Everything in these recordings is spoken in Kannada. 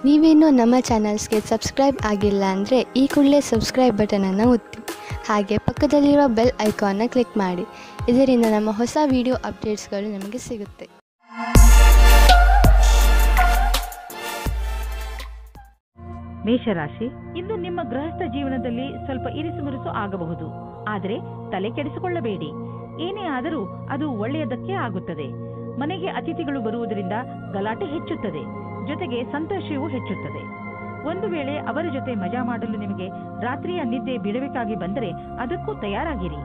ನೀವೇನೂ ನಮ್ಮ ಚಾನಲ್ಸ್ಗೆ ಸಬ್ಸ್ಕ್ರೈಬ್ ಆಗಿಲ್ಲ ಅಂದರೆ ಈ ಕೂಡಲೇ ಸಬ್ಸ್ಕ್ರೈಬ್ ಬಟನನ್ನು ಒತ್ತಿ ಹಾಗೆ ಪಕ್ಕದಲ್ಲಿರುವ ಬೆಲ್ ಐಕಾನ್ನ ಕ್ಲಿಕ್ ಮಾಡಿ. ಇದರಿಂದ ನಮ್ಮ ಹೊಸ ವಿಡಿಯೋ ಅಪ್ಡೇಟ್ಸ್ಗಳು ನಿಮಗೆ ಸಿಗುತ್ತೆ. ಮೇಷರಾಶಿ, ಇಂದು ನಿಮ್ಮ ಗೃಹಸ್ಥ ಜೀವನದಲ್ಲಿ ಸ್ವಲ್ಪ ಇರಿಸುಮುರುಸು ಆಗಬಹುದು. ಆದರೆ ತಲೆ ಕೆಡಿಸಿಕೊಳ್ಳಬೇಡಿ. ಏನೇ ಆದರೂ ಅದು ಒಳ್ಳೆಯದಕ್ಕೆ ಆಗುತ್ತದೆ. ಮನೆಗೆ ಅತಿಥಿಗಳು ಬರುವುದರಿಂದ ಗಲಾಟೆ ಹೆಚ್ಚುತ್ತದೆ, ಜೊತೆಗೆ ಸಂತೋಷವೂ ಹೆಚ್ಚುತ್ತದೆ. ಒಂದು ವೇಳೆ ಅವರ ಜೊತೆ ಮಜಾ ಮಾಡಲು ನಿಮಗೆ ರಾತ್ರಿಯ ನಿದ್ದೆ ಬಿಡಬೇಕಾಗಿ ಬಂದರೆ ಅದಕ್ಕೂ ತಯಾರಾಗಿರಿ.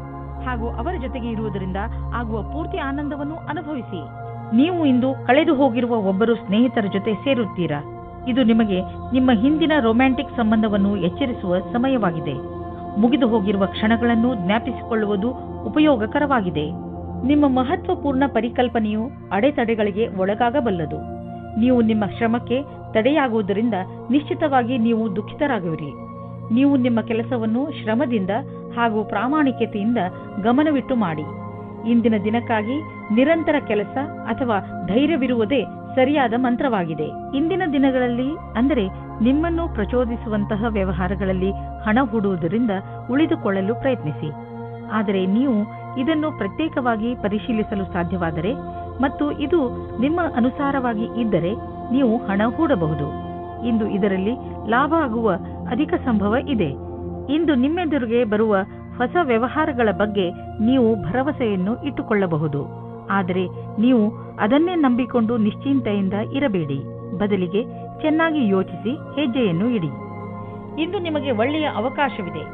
ಹಾಗೂ ಅವರ ಜೊತೆಗೆ ಇರುವುದರಿಂದ ಆಗುವ ಪೂರ್ತಿ ಆನಂದವನ್ನು ಅನುಭವಿಸಿ. ನೀವು ಇಂದು ಕಳೆದು ಹೋಗಿರುವ ಒಬ್ಬರು ಸ್ನೇಹಿತರ ಜೊತೆ ಸೇರುತ್ತೀರಾ. ಇದು ನಿಮಗೆ ನಿಮ್ಮ ಹಿಂದಿನ ರೊಮ್ಯಾಂಟಿಕ್ ಸಂಬಂಧವನ್ನು ಎಚ್ಚರಿಸುವ ಸಮಯವಾಗಿದೆ. ಮುಗಿದು ಹೋಗಿರುವ ಕ್ಷಣಗಳನ್ನು ಜ್ಞಾಪಿಸಿಕೊಳ್ಳುವುದು ಉಪಯೋಗಕರವಾಗಿದೆ. ನಿಮ್ಮ ಮಹತ್ವಪೂರ್ಣ ಪರಿಕಲ್ಪನೆಯು ಅಡೆತಡೆಗಳಿಗೆ ಒಳಗಾಗಬಲ್ಲದು. ನೀವು ನಿಮ್ಮ ಶ್ರಮಕ್ಕೆ ತಡೆಯಾಗುವುದರಿಂದ ನಿಶ್ಚಿತವಾಗಿ ನೀವು ದುಃಖಿತರಾಗುವಿರಿ. ನೀವು ನಿಮ್ಮ ಕೆಲಸವನ್ನು ಶ್ರಮದಿಂದ ಹಾಗೂ ಪ್ರಾಮಾಣಿಕತೆಯಿಂದ ಗಮನವಿಟ್ಟು ಮಾಡಿ. ಇಂದಿನ ದಿನಕ್ಕಾಗಿ ನಿರಂತರ ಕೆಲಸ ಅಥವಾ ಧೈರ್ಯವಿರುವುದೇ ಸರಿಯಾದ ಮಂತ್ರವಾಗಿದೆ. ಇಂದಿನ ದಿನಗಳಲ್ಲಿ ಅಂದರೆ ನಿಮ್ಮನ್ನು ಪ್ರಚೋದಿಸುವಂತಹ ವ್ಯವಹಾರಗಳಲ್ಲಿ ಹಣ ಹೂಡುವುದರಿಂದ ಉಳಿದುಕೊಳ್ಳಲು ಪ್ರಯತ್ನಿಸಿ. ಆದರೆ ನೀವು ಇದನ್ನು ಪ್ರತ್ಯೇಕವಾಗಿ ಪರಿಶೀಲಿಸಲು ಸಾಧ್ಯವಾದರೆ ಮತ್ತು ಇದು ನಿಮ್ಮ ಅನುಸಾರವಾಗಿ ಇದ್ದರೆ ನೀವು ಹಣ ಹೂಡಬಹುದು. ಇಂದು ಇದರಲ್ಲಿ ಲಾಭ ಆಗುವ ಅಧಿಕ ಸಂಭವ ಇದೆ. ಇಂದು ನಿಮ್ಮೆದುರಿಗೆ ಬರುವ ಹೊಸ ವ್ಯವಹಾರಗಳ ಬಗ್ಗೆ ನೀವು ಭರವಸೆಯನ್ನು ಇಟ್ಟುಕೊಳ್ಳಬಹುದು. ಆದರೆ ನೀವು ಅದನ್ನೇ ನಂಬಿಕೊಂಡು ನಿಶ್ಚಿಂತೆಯಿಂದ ಇರಬೇಡಿ. ಬದಲಿಗೆ ಚೆನ್ನಾಗಿ ಯೋಚಿಸಿ ಹೆಜ್ಜೆಯನ್ನು ಇಡಿ. ಇಂದು ನಿಮಗೆ ಒಳ್ಳೆಯ ಅವಕಾಶವಿದೆ.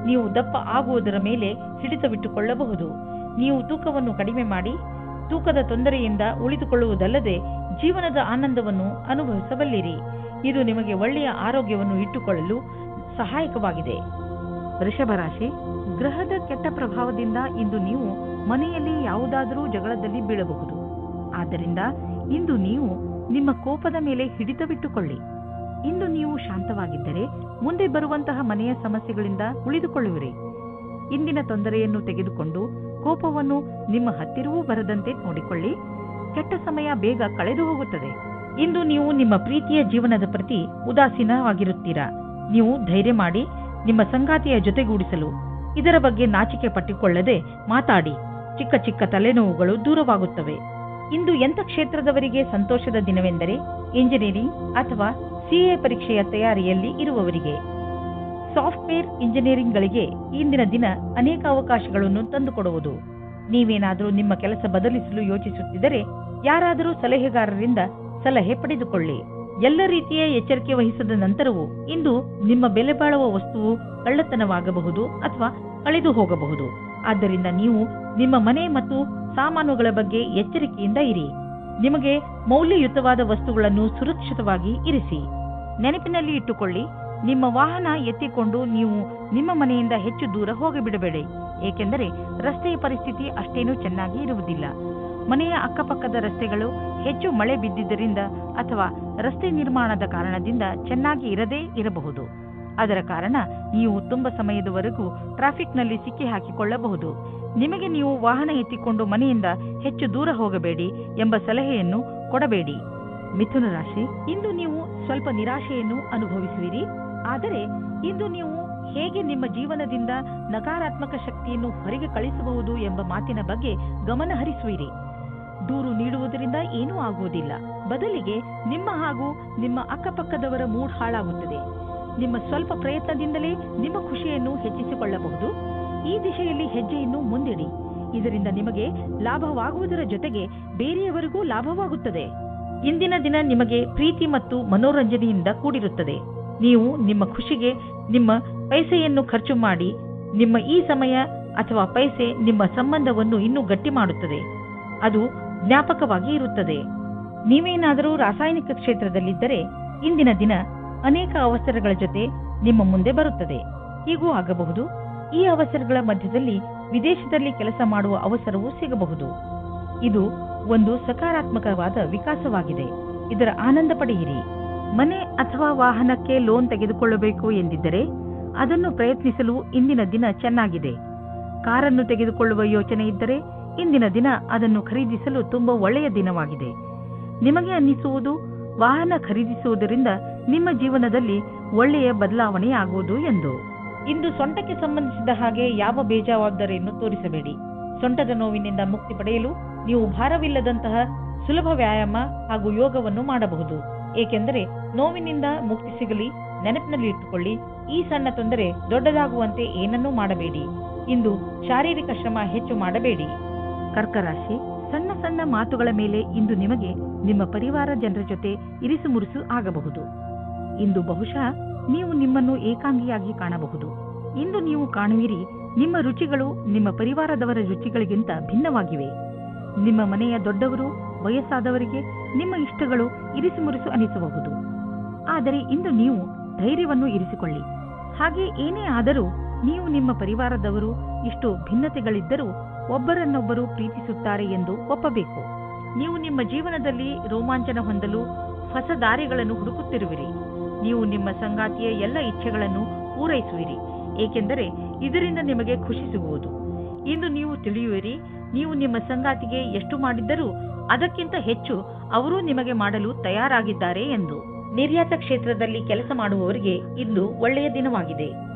ನೀವು ದಪ್ಪ ಆಗುವುದರ ಮೇಲೆ ಹಿಡಿತವಿಟ್ಟುಕೊಳ್ಳಬಹುದು. ನೀವು ತೂಕವನ್ನು ಕಡಿಮೆ ಮಾಡಿ ತೂಕದ ತೊಂದರೆಯಿಂದ ಉಳಿದುಕೊಳ್ಳುವುದಲ್ಲದೆ ಜೀವನದ ಆನಂದವನ್ನು ಅನುಭವಿಸಬಲ್ಲಿರಿ. ಇದು ನಿಮಗೆ ಒಳ್ಳೆಯ ಆರೋಗ್ಯವನ್ನು ಇಟ್ಟುಕೊಳ್ಳಲು ಸಹಾಯಕವಾಗಿದೆ. ವೃಷಭ ರಾಶಿ, ಗ್ರಹದ ಕೆಟ್ಟ ಪ್ರಭಾವದಿಂದ ಇಂದು ನೀವು ಮನೆಯಲ್ಲಿ ಯಾವುದಾದರೂ ಜಗಳದಲ್ಲಿ ಬೀಳಬಹುದು. ಆದ್ದರಿಂದ ಇಂದು ನೀವು ನಿಮ್ಮ ಕೋಪದ ಮೇಲೆ ಹಿಡಿತವಿಟ್ಟುಕೊಳ್ಳಿ. ಇಂದು ನೀವು ಶಾಂತವಾಗಿದ್ದರೆ ಮುಂದೆ ಬರುವಂತಹ ಮನೆಯ ಸಮಸ್ಯೆಗಳಿಂದ ಉಳಿದುಕೊಳ್ಳುವಿರಿ. ಇಂದಿನ ತೊಂದರೆಯನ್ನು ತೆಗೆದುಕೊಂಡು ಕೋಪವನ್ನು ನಿಮ್ಮ ಹತ್ತಿರವೂ ಬರದಂತೆ ನೋಡಿಕೊಳ್ಳಿ. ಕೆಟ್ಟ ಸಮಯ ಬೇಗ ಕಳೆದು ಹೋಗುತ್ತದೆ. ಇಂದು ನೀವು ನಿಮ್ಮ ಪ್ರೀತಿಯ ಜೀವನದ ಪ್ರತಿ ಉದಾಸೀನವಾಗಿರುತ್ತೀರಾ. ನೀವು ಧೈರ್ಯ ಮಾಡಿ ನಿಮ್ಮ ಸಂಗಾತಿಯ ಜೊತೆಗೂಡಿಸಲು ಇದರ ಬಗ್ಗೆ ನಾಚಿಕೆ ಪಟ್ಟಿಕೊಳ್ಳದೆ ಮಾತಾಡಿ. ಚಿಕ್ಕ ಚಿಕ್ಕ ತಲೆನೋವುಗಳು ದೂರವಾಗುತ್ತವೆ. ಇಂದು ಎಂಥ ಕ್ಷೇತ್ರದವರಿಗೆ ಸಂತೋಷದ ದಿನವೆಂದರೆ ಇಂಜಿನಿಯರಿಂಗ್ ಅಥವಾ ಸಿಎ ಪರೀಕ್ಷೆಯ ತಯಾರಿಯಲ್ಲಿ ಇರುವವರಿಗೆ. ಸಾಫ್ಟ್ವೇರ್ ಇಂಜಿನಿಯರಿಂಗ್ಗಳಿಗೆ ಇಂದಿನ ದಿನ ಅನೇಕ ಅವಕಾಶಗಳನ್ನು ತಂದುಕೊಡುವುದು. ನೀವೇನಾದರೂ ನಿಮ್ಮ ಕೆಲಸ ಬದಲಿಸಲು ಯೋಚಿಸುತ್ತಿದ್ದರೆ ಯಾರಾದರೂ ಸಲಹೆಗಾರರಿಂದ ಸಲಹೆ ಪಡೆದುಕೊಳ್ಳಿ. ಎಲ್ಲ ರೀತಿಯ ಎಚ್ಚರಿಕೆ ವಹಿಸಿದ ನಂತರವೂ ಇಂದು ನಿಮ್ಮ ಬೆಲೆ ಬಾಳುವ ವಸ್ತುವು ಕಳ್ಳತನವಾಗಬಹುದು ಅಥವಾ ಕಳೆದು ಹೋಗಬಹುದು. ಆದ್ದರಿಂದ ನೀವು ನಿಮ್ಮ ಮನೆ ಮತ್ತು ಸಾಮಾನುಗಳ ಬಗ್ಗೆ ಎಚ್ಚರಿಕೆಯಿಂದ ಇರಿ. ನಿಮಗೆ ಮೌಲ್ಯಯುತವಾದ ವಸ್ತುಗಳನ್ನು ಸುರಕ್ಷಿತವಾಗಿ ಇರಿಸಿ. ನೆನಪಿನಲ್ಲಿ ಇಟ್ಟುಕೊಳ್ಳಿ, ನಿಮ್ಮ ವಾಹನ ಎತ್ತಿಕೊಂಡು ನೀವು ನಿಮ್ಮ ಮನೆಯಿಂದ ಹೆಚ್ಚು ದೂರ ಹೋಗಿಬಿಡಬೇಡಿ. ಏಕೆಂದರೆ ರಸ್ತೆಯ ಪರಿಸ್ಥಿತಿ ಅಷ್ಟೇನೂ ಚೆನ್ನಾಗಿ ಇರುವುದಿಲ್ಲ. ಮನೆಯ ಅಕ್ಕಪಕ್ಕದ ರಸ್ತೆಗಳು ಹೆಚ್ಚು ಮಳೆ ಬಿದ್ದಿದ್ದರಿಂದ ಅಥವಾ ರಸ್ತೆ ನಿರ್ಮಾಣದ ಕಾರಣದಿಂದ ಚೆನ್ನಾಗಿ ಇರದೇ ಇರಬಹುದು. ಅದರ ಕಾರಣ ನೀವು ತುಂಬ ಸಮಯದವರೆಗೂ ಟ್ರಾಫಿಕ್ನಲ್ಲಿ ಸಿಕ್ಕಿ ಹಾಕಿಕೊಳ್ಳಬಹುದು. ನಿಮಗೆ ನೀವು ವಾಹನ ಎತ್ತಿಕೊಂಡು ಮನೆಯಿಂದ ಹೆಚ್ಚು ದೂರ ಹೋಗಬೇಡಿ ಎಂಬ ಸಲಹೆಯನ್ನು ಕೊಡಬೇಡಿ. ಮಿಥುನ ರಾಶಿ, ಇಂದು ನೀವು ಸ್ವಲ್ಪ ನಿರಾಶೆಯನ್ನು ಅನುಭವಿಸುವಿರಿ. ಆದರೆ ಇಂದು ನೀವು ಹೇಗೆ ನಿಮ್ಮ ಜೀವನದಿಂದ ನಕಾರಾತ್ಮಕ ಶಕ್ತಿಯನ್ನು ಹೊರಗೆ ಕಳಿಸಬಹುದು ಎಂಬ ಮಾತಿನ ಬಗ್ಗೆ ಗಮನ ಹರಿಸುವಿರಿ. ದೂರು ನೀಡುವುದರಿಂದ ಏನೂ ಆಗುವುದಿಲ್ಲ. ಬದಲಿಗೆ ನಿಮ್ಮ ಹಾಗೂ ನಿಮ್ಮ ಅಕ್ಕಪಕ್ಕದವರ ಮೂಡ್ ಹಾಳಾಗುತ್ತದೆ. ನಿಮ್ಮ ಸ್ವಲ್ಪ ಪ್ರಯತ್ನದಿಂದಲೇ ನಿಮ್ಮ ಖುಷಿಯನ್ನು ಹೆಚ್ಚಿಸಿಕೊಳ್ಳಬಹುದು. ಈ ದಿಶೆಯಲ್ಲಿ ಹೆಜ್ಜೆಯನ್ನು ಮುಂದಿಡಿ. ಇದರಿಂದ ನಿಮಗೆ ಲಾಭವಾಗುವುದರ ಜೊತೆಗೆ ಬೇರೆಯವರಿಗೂ ಲಾಭವಾಗುತ್ತದೆ. ಇಂದಿನ ದಿನ ನಿಮಗೆ ಪ್ರೀತಿ ಮತ್ತು ಮನೋರಂಜನೆಯಿಂದ ಕೂಡಿರುತ್ತದೆ. ನೀವು ನಿಮ್ಮ ಖುಷಿಗೆ ನಿಮ್ಮ ಪೈಸೆಯನ್ನು ಖರ್ಚು ಮಾಡಿ ನಿಮ್ಮ ಈ ಸಮಯ ಅಥವಾ ಪೈಸೆ ನಿಮ್ಮ ಸಂಬಂಧವನ್ನು ಇನ್ನೂ ಗಟ್ಟಿ ಮಾಡುತ್ತದೆ. ಅದು ಜ್ಞಾಪಕವಾಗಿ ಇರುತ್ತದೆ. ನೀವೇನಾದರೂ ರಾಸಾಯನಿಕ ಕ್ಷೇತ್ರದಲ್ಲಿದ್ದರೆ ಇಂದಿನ ದಿನ ಅನೇಕ ಅವಸರಗಳ ಜೊತೆ ನಿಮ್ಮ ಮುಂದೆ ಬರುತ್ತದೆ. ಹೀಗೂ ಆಗಬಹುದು. ಈ ಅವಸರಗಳ ಮಧ್ಯದಲ್ಲಿ ವಿದೇಶದಲ್ಲಿ ಕೆಲಸ ಮಾಡುವ ಅವಸರವೂ ಸಿಗಬಹುದು. ಇದು ಒಂದು ಸಕಾರಾತ್ಮಕವಾದ ವಿಕಾಸವಾಗಿದೆ. ಇದರ ಆನಂದ ಪಡೆಯಿರಿ. ಮನೆ ಅಥವಾ ವಾಹನಕ್ಕೆ ಲೋನ್ ತೆಗೆದುಕೊಳ್ಳಬೇಕು ಎಂದಿದ್ದರೆ ಅದನ್ನು ಪ್ರಯತ್ನಿಸಲು ಇಂದಿನ ದಿನ ಚೆನ್ನಾಗಿದೆ. ಕಾರನ್ನು ತೆಗೆದುಕೊಳ್ಳುವ ಯೋಚನೆ ಇದ್ದರೆ ಇಂದಿನ ದಿನ ಅದನ್ನು ಖರೀದಿಸಲು ತುಂಬಾ ಒಳ್ಳೆಯ ದಿನವಾಗಿದೆ. ನಿಮಗೆ ಅನ್ನಿಸುವುದು ವಾಹನ ಖರೀದಿಸುವುದರಿಂದ ನಿಮ್ಮ ಜೀವನದಲ್ಲಿ ಒಳ್ಳೆಯ ಬದಲಾವಣೆ ಆಗುವುದು ಎಂದು. ಇಂದು ಸೊಂಟಕ್ಕೆ ಸಂಬಂಧಿಸಿದ ಹಾಗೆ ಯಾವ ಬೇಜವಾಬ್ದಾರಿಯನ್ನು ತೋರಿಸಬೇಡಿ. ಸೊಂಟದ ನೋವಿನಿಂದ ಮುಕ್ತಿ ಪಡೆಯಲು ನೀವು ಭಾರವಿಲ್ಲದಂತಹ ಸುಲಭ ವ್ಯಾಯಾಮ ಹಾಗೂ ಯೋಗವನ್ನು ಮಾಡಬಹುದು. ಏಕೆಂದರೆ ನೋವಿನಿಂದ ಮುಕ್ತಿ ಸಿಗಲಿ ನೆನಪಿನಲ್ಲಿ ಇಟ್ಟುಕೊಳ್ಳಿ, ಈ ಸಣ್ಣ ತೊಂದರೆ ದೊಡ್ಡದಾಗುವಂತೆ ಏನನ್ನೂ ಮಾಡಬೇಡಿ. ಇಂದು ಶಾರೀರಿಕ ಶ್ರಮ ಹೆಚ್ಚು ಮಾಡಬೇಡಿ. ಕರ್ಕರಾಶಿ, ಸಣ್ಣ ಸಣ್ಣ ಮಾತುಗಳ ಮೇಲೆ ಇಂದು ನಿಮಗೆ ನಿಮ್ಮ ಪರಿವಾರ ಜನರ ಜೊತೆ ಇರಿಸು ಮುರುಸು ಆಗಬಹುದು. ಇಂದು ಬಹುಶಃ ನೀವು ನಿಮ್ಮನ್ನು ಏಕಾಂಗಿಯಾಗಿ ಕಾಣಬಹುದು. ಇಂದು ನೀವು ಕಾಣುವಿರಿ, ನಿಮ್ಮ ರುಚಿಗಳು ನಿಮ್ಮ ಪರಿವಾರದವರ ರುಚಿಗಳಿಗಿಂತ ಭಿನ್ನವಾಗಿವೆ. ನಿಮ್ಮ ಮನೆಯ ದೊಡ್ಡವರು, ವಯಸ್ಸಾದವರಿಗೆ ನಿಮ್ಮ ಇಷ್ಟಗಳು ಇರಿಸು ಮುರಿಸು ಅನಿಸಬಹುದು. ಆದರೆ ಇಂದು ನೀವು ಧೈರ್ಯವನ್ನು ಇರಿಸಿಕೊಳ್ಳಿ. ಹಾಗೆ ಏನೇ ಆದರೂ ನೀವು ನಿಮ್ಮ ಪರಿವಾರದವರು ಇಷ್ಟು ಭಿನ್ನತೆಗಳಿದ್ದರೂ ಒಬ್ಬರನ್ನೊಬ್ಬರು ಪ್ರೀತಿಸುತ್ತಾರೆ ಎಂದು ಒಪ್ಪಬೇಕು. ನೀವು ನಿಮ್ಮ ಜೀವನದಲ್ಲಿ ರೋಮಾಂಚನ ಹೊಂದಲು ಹೊಸ ದಾರಿಗಳನ್ನು ಹುಡುಕುತ್ತಿರುವಿರಿ. ನೀವು ನಿಮ್ಮ ಸಂಗಾತಿಯ ಎಲ್ಲ ಇಚ್ಛೆಗಳನ್ನು ಪೂರೈಸುವಿರಿ, ಏಕೆಂದರೆ ಇದರಿಂದ ನಿಮಗೆ ಖುಷಿ ಸಿಗುವುದು. ಇಂದು ನೀವು ತಿಳಿಯುವಿರಿ, ನೀವು ನಿಮ್ಮ ಸಂಗಾತಿಗೆ ಎಷ್ಟು ಮಾಡಿದ್ದರೂ ಅದಕ್ಕಿಂತ ಹೆಚ್ಚು ಅವರು ನಿಮಗೆ ಮಾಡಲು ತಯಾರಾಗಿದ್ದಾರೆ ಎಂದು. ನಿರ್ಯಾತ ಕ್ಷೇತ್ರದಲ್ಲಿ ಕೆಲಸ ಮಾಡುವವರಿಗೆ ಇಂದು ಒಳ್ಳೆಯ ದಿನವಾಗಿದೆ.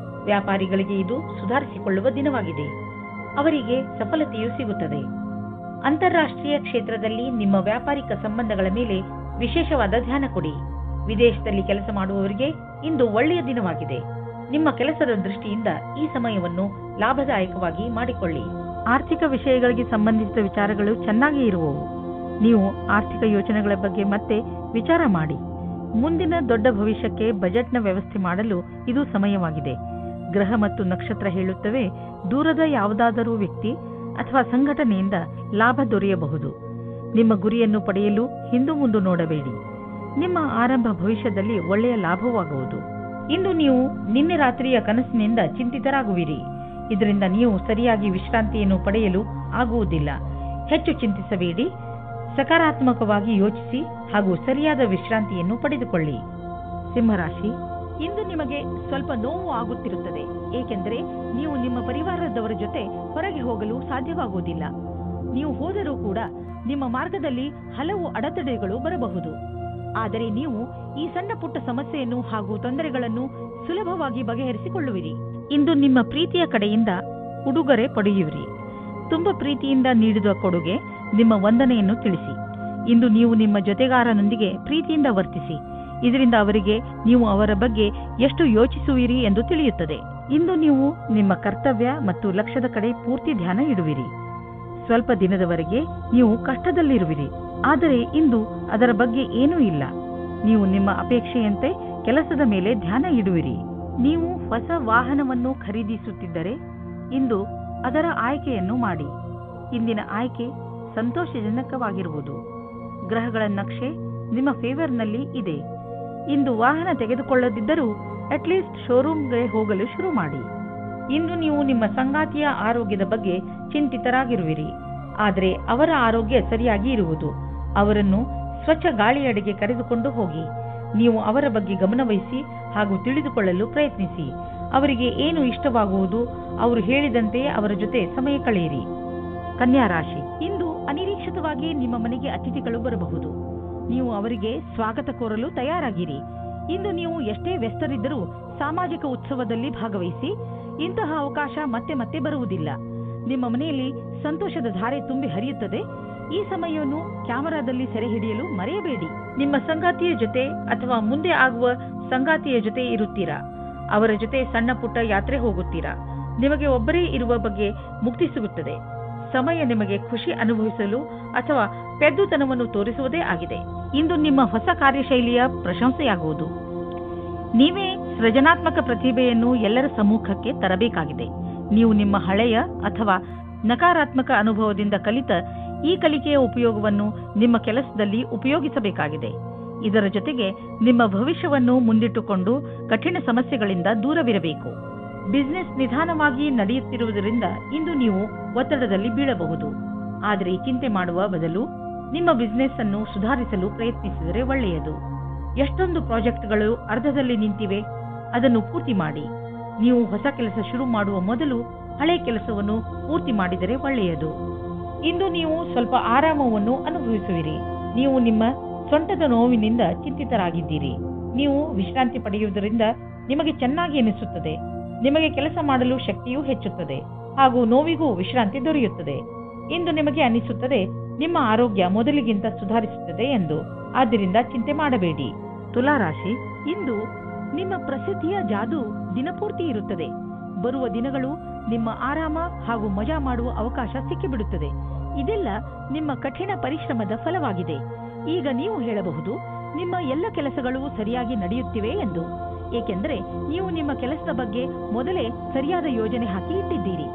ವ್ಯಾಪಾರಿಗಳಿಗೆ ಇದು ಸುಧಾರಿಸಿಕೊಳ್ಳುವ ದಿನವಾಗಿದೆ. ಅವರಿಗೆ ಸಫಲತೆಯೂ ಸಿಗುತ್ತದೆ. ಅಂತಾರಾಷ್ಟ್ರೀಯ ಕ್ಷೇತ್ರದಲ್ಲಿ ನಿಮ್ಮ ವ್ಯಾಪಾರಿಕ ಸಂಬಂಧಗಳ ಮೇಲೆ ವಿಶೇಷವಾದ ಧ್ಯಾನ ಕೊಡಿ. ವಿದೇಶದಲ್ಲಿ ಕೆಲಸ ಮಾಡುವವರಿಗೆ ಇಂದು ಒಳ್ಳೆಯ ದಿನವಾಗಿದೆ. ನಿಮ್ಮ ಕೆಲಸದ ದೃಷ್ಟಿಯಿಂದ ಈ ಸಮಯವನ್ನು ಲಾಭದಾಯಕವಾಗಿ ಮಾಡಿಕೊಳ್ಳಿ. ಆರ್ಥಿಕ ವಿಷಯಗಳಿಗೆ ಸಂಬಂಧಿಸಿದ ವಿಚಾರಗಳು ಚೆನ್ನಾಗಿ ಇರುವವು. ನೀವು ಆರ್ಥಿಕ ಯೋಜನೆಗಳ ಬಗ್ಗೆ ಮತ್ತೆ ವಿಚಾರ ಮಾಡಿ. ಮುಂದಿನ ದೊಡ್ಡ ಭವಿಷ್ಯಕ್ಕೆ ಬಜೆಟ್ನ ವ್ಯವಸ್ಥೆ ಮಾಡಲು ಇದು ಸಮಯವಾಗಿದೆ. ಗ್ರಹ ಮತ್ತು ನಕ್ಷತ್ರ ಹೇಳುತ್ತವೆ, ದೂರದ ಯಾವುದಾದರೂ ವ್ಯಕ್ತಿ ಅಥವಾ ಸಂಘಟನೆಯಿಂದ ಲಾಭ ದೊರೆಯಬಹುದು. ನಿಮ್ಮ ಗುರಿಯನ್ನು ಪಡೆಯಲು ಹಿಂದು ಮುಂದು ನೋಡಬೇಡಿ. ನಿಮ್ಮ ಆರಂಭ ಭವಿಷ್ಯದಲ್ಲಿ ಒಳ್ಳೆಯ ಲಾಭವಾಗುವುದು. ಇಂದು ನೀವು ನಿನ್ನೆ ರಾತ್ರಿಯ ಕನಸಿನಿಂದ ಚಿಂತಿತರಾಗುವಿರಿ. ಇದರಿಂದ ನೀವು ಸರಿಯಾಗಿ ವಿಶ್ರಾಂತಿಯನ್ನು ಪಡೆಯಲು ಆಗುವುದಿಲ್ಲ. ಹೆಚ್ಚು ಚಿಂತಿಸಬೇಡಿ. ಸಕಾರಾತ್ಮಕವಾಗಿ ಯೋಚಿಸಿ ಹಾಗೂ ಸರಿಯಾದ ವಿಶ್ರಾಂತಿಯನ್ನು ಪಡೆದುಕೊಳ್ಳಿ. ಸಿಂಹರಾಶಿ, ಇಂದು ನಿಮಗೆ ಸ್ವಲ್ಪ ನೋವು ಆಗುತ್ತಿರುತ್ತದೆ. ಏಕೆಂದರೆ ನೀವು ನಿಮ್ಮ ಪರಿವಾರದವರ ಜೊತೆ ಹೊರಗೆ ಹೋಗಲು ಸಾಧ್ಯವಾಗುವುದಿಲ್ಲ. ನೀವು ಹೋದರೂ ಕೂಡ ನಿಮ್ಮ ಮಾರ್ಗದಲ್ಲಿ ಹಲವು ಅಡೆತಡೆಗಳು ಬರಬಹುದು. ಆದರೆ ನೀವು ಈ ಸಣ್ಣ ಪುಟ್ಟ ಸಮಸ್ಯೆಯನ್ನು ಹಾಗೂ ತೊಂದರೆಗಳನ್ನು ಸುಲಭವಾಗಿ ಬಗೆಹರಿಸಿಕೊಳ್ಳುವಿರಿ. ಇಂದು ನಿಮ್ಮ ಪ್ರೀತಿಯ ಕಡೆಯಿಂದ ಉಡುಗೊರೆ ಪಡೆಯುವಿರಿ. ತುಂಬ ಪ್ರೀತಿಯಿಂದ ನೀಡಿದ ಕೊಡುಗೆ ನಿಮ್ಮ ವಂದನೆಯನ್ನು ತಿಳಿಸಿ. ಇಂದು ನೀವು ನಿಮ್ಮ ಜೊತೆಗಾರನೊಂದಿಗೆ ಪ್ರೀತಿಯಿಂದ ವರ್ತಿಸಿ. ಇದರಿಂದ ಅವರಿಗೆ ನೀವು ಅವರ ಬಗ್ಗೆ ಎಷ್ಟು ಯೋಚಿಸುವಿರಿ ಎಂದು ತಿಳಿಯುತ್ತದೆ. ಇಂದು ನೀವು ನಿಮ್ಮ ಕರ್ತವ್ಯ ಮತ್ತು ಲಕ್ಷ್ಯದ ಕಡೆ ಪೂರ್ತಿ ಧ್ಯಾನ ಇಡುವಿರಿ. ಸ್ವಲ್ಪ ದಿನದವರೆಗೆ ನೀವು ಕಷ್ಟದಲ್ಲಿರುವಿರಿ, ಆದರೆ ಇಂದು ಅದರ ಬಗ್ಗೆ ಏನೂ ಇಲ್ಲ. ನೀವು ನಿಮ್ಮ ಅಪೇಕ್ಷೆಯಂತೆ ಕೆಲಸದ ಮೇಲೆ ಧ್ಯಾನ ಇಡುವಿರಿ. ನೀವು ಹೊಸ ವಾಹನವನ್ನು ಖರೀದಿಸುತ್ತಿದ್ದರೆ ಇಂದು ಅದರ ಆಯ್ಕೆಯನ್ನು ಮಾಡಿ. ಇಂದಿನ ಆಯ್ಕೆ ಸಂತೋಷಜನಕವಾಗಿರುವುದು. ಗ್ರಹಗಳ ನಕ್ಷೆ ನಿಮ್ಮ ಫೇವರ್ನಲ್ಲಿ ಇದೆ. ಇಂದು ವಾಹನ ತೆಗೆದುಕೊಳ್ಳದಿದ್ದರೂ ಅಟ್ಲೀಸ್ಟ್ ಶೋರೂಮ್ಗೆ ಹೋಗಲು ಶುರು ಮಾಡಿ. ಇಂದು ನೀವು ನಿಮ್ಮ ಸಂಗಾತಿಯ ಆರೋಗ್ಯದ ಬಗ್ಗೆ ಚಿಂತಿತರಾಗಿರುವಿರಿ, ಆದರೆ ಅವರ ಆರೋಗ್ಯ ಸರಿಯಾಗಿ ಇರುವುದು. ಅವರನ್ನು ಸ್ವಚ್ಛ ಗಾಳಿಯಡೆಗೆ ಕರೆದುಕೊಂಡು ಹೋಗಿ. ನೀವು ಅವರ ಬಗ್ಗೆ ಗಮನವಹಿಸಿ ಹಾಗೂ ತಿಳಿದುಕೊಳ್ಳಲು ಪ್ರಯತ್ನಿಸಿ. ಅವರಿಗೆ ಏನು ಇಷ್ಟವಾಗುವುದು ಅವರು ಹೇಳಿದಂತೆಯೇ ಅವರ ಜೊತೆ ಸಮಯ ಕಳೆಯಿರಿ. ಕನ್ಯಾ ರಾಶಿ, ಇಂದು ಅನಿರೀಕ್ಷಿತವಾಗಿ ನಿಮ್ಮ ಮನೆಗೆ ಅತಿಥಿಗಳು ಬರಬಹುದು. ನೀವು ಅವರಿಗೆ ಸ್ವಾಗತ ಕೋರಲು ತಯಾರಾಗಿರಿ. ಇಂದು ನೀವು ಎಷ್ಟೇ ವ್ಯಸ್ತರಿದ್ದರೂ ಸಾಮಾಜಿಕ ಉತ್ಸವದಲ್ಲಿ ಭಾಗವಹಿಸಿ. ಇಂತಹ ಅವಕಾಶ ಮತ್ತೆ ಮತ್ತೆ ಬರುವುದಿಲ್ಲ. ನಿಮ್ಮ ಮನೆಯಲ್ಲಿ ಸಂತೋಷದ ಧಾರೆ ತುಂಬಿ ಹರಿಯುತ್ತದೆ. ಈ ಸಮಯವನ್ನು ಕ್ಯಾಮೆರಾದಲ್ಲಿ ಸೆರೆ ಹಿಡಿಯಲು ಮರೆಯಬೇಡಿ. ನಿಮ್ಮ ಸಂಗಾತಿಯ ಜೊತೆ ಅಥವಾ ಮುಂದೆ ಆಗುವ ಸಂಗಾತಿಯ ಜೊತೆ ಇರುತ್ತೀರಾ. ಅವರ ಜೊತೆ ಸಣ್ಣ ಪುಟ್ಟ ಯಾತ್ರೆ ಹೋಗುತ್ತೀರಾ. ನಿಮಗೆ ಒಬ್ಬರೇ ಇರುವ ಬಗ್ಗೆ ಮುಕ್ತಿ ಸಿಗುತ್ತದೆ. ಸಮಯ ನಿಮಗೆ ಖುಷಿ ಅನುಭವಿಸಲು ಅಥವಾ ಪೆದ್ದುತನವನ್ನು ತೋರಿಸುವುದೇ ಆಗಿದೆ. ಇಂದು ನಿಮ್ಮ ಹೊಸ ಕಾರ್ಯಶೈಲಿಯ ಪ್ರಶಂಸೆಯಾಗುವುದು. ನೀವೇ ಸೃಜನಾತ್ಮಕ ಪ್ರತಿಭೆಯನ್ನು ಎಲ್ಲರ ಸಮ್ಮುಖಕ್ಕೆ ತರಬೇಕಾಗಿದೆ. ನೀವು ನಿಮ್ಮ ಹಳೆಯ ಅಥವಾ ನಕಾರಾತ್ಮಕ ಅನುಭವದಿಂದ ಕಲಿತ ಈ ಕಲಿಕೆಯ ಉಪಯೋಗವನ್ನು ನಿಮ್ಮ ಕೆಲಸದಲ್ಲಿ ಉಪಯೋಗಿಸಬೇಕಾಗಿದೆ. ಇದರ ಜೊತೆಗೆ ನಿಮ್ಮ ಭವಿಷ್ಯವನ್ನು ಮುಂದಿಟ್ಟುಕೊಂಡು ಕಠಿಣ ಸಮಸ್ಯೆಗಳಿಂದ ದೂರವಿರಬೇಕು. ಬಿಸಿನೆಸ್ ನಿಧಾನವಾಗಿ ನಡೆಯುತ್ತಿರುವುದರಿಂದ ಇಂದು ನೀವು ಒತ್ತಡದಲ್ಲಿ ಬೀಳಬಹುದು. ಆದರೆ ಚಿಂತೆ ಮಾಡುವ ಬದಲು ನಿಮ್ಮ ಬಿಸಿನೆಸ್ ಅನ್ನು ಸುಧಾರಿಸಲು ಪ್ರಯತ್ನಿಸಿದರೆ ಒಳ್ಳೆಯದು. ಎಷ್ಟೊಂದು ಪ್ರಾಜೆಕ್ಟ್ಗಳು ಅರ್ಧದಲ್ಲಿ ನಿಂತಿವೆ, ಅದನ್ನು ಪೂರ್ತಿ ಮಾಡಿ. ನೀವು ಹೊಸ ಕೆಲಸ ಶುರು ಮಾಡುವ ಮೊದಲು ಹಳೆ ಕೆಲಸವನ್ನು ಪೂರ್ತಿ ಮಾಡಿದರೆ ಒಳ್ಳೆಯದು. ಇಂದು ನೀವು ಸ್ವಲ್ಪ ಆರಾಮವನ್ನು ಅನುಭವಿಸುವಿರಿ. ನೀವು ನಿಮ್ಮ ಸೊಂಟದ ನೋವಿನಿಂದ ಚಿಂತಿತರಾಗಿದ್ದೀರಿ. ನೀವು ವಿಶ್ರಾಂತಿ ಪಡೆಯುವುದರಿಂದ ನಿಮಗೆ ಚೆನ್ನಾಗಿ ಎನಿಸುತ್ತದೆ. ನಿಮಗೆ ಕೆಲಸ ಮಾಡಲು ಶಕ್ತಿಯೂ ಹೆಚ್ಚುತ್ತದೆ ಹಾಗೂ ನೋವಿಗೂ ವಿಶ್ರಾಂತಿ ದೊರೆಯುತ್ತದೆ. ಇಂದು ನಿಮಗೆ ಅನಿಸುತ್ತದೆ ನಿಮ್ಮ ಆರೋಗ್ಯ ಮೊದಲಿಗಿಂತ ಸುಧಾರಿಸುತ್ತದೆ ಎಂದು. ಆದ್ದರಿಂದ ಚಿಂತೆ ಮಾಡಬೇಡಿ. ತುಲಾರಾಶಿ, ಇಂದು ನಿಮ್ಮ ಪ್ರಸಿದ್ಧಿಯ ಜಾದು ದಿನಪೂರ್ತಿ ಇರುತ್ತದೆ. ಬರುವ ದಿನಗಳು ನಿಮ್ಮ ಆರಾಮ ಹಾಗೂ ಮಜಾ ಮಾಡುವ ಅವಕಾಶ ಸಿಕ್ಕಿಬಿಡುತ್ತದೆ. ಇದೆಲ್ಲ ನಿಮ್ಮ ಕಠಿಣ ಪರಿಶ್ರಮದ ಫಲವಾಗಿದೆ. ಈಗ ನೀವು ಹೇಳಬಹುದು ನಿಮ್ಮ ಎಲ್ಲ ಕೆಲಸಗಳು ಸರಿಯಾಗಿ ನಡೆಯುತ್ತಿವೆ ಎಂದು. ಏಕೆಂದರೆ ನೀವು ನಿಮ್ಮ ಕೆಲಸದ ಬಗ್ಗೆ ಮೊದಲೇ ಸರಿಯಾದ ಯೋಜನೆ ಹಾಕಿ ಇಟ್ಟಿದ್ದೀರಿ.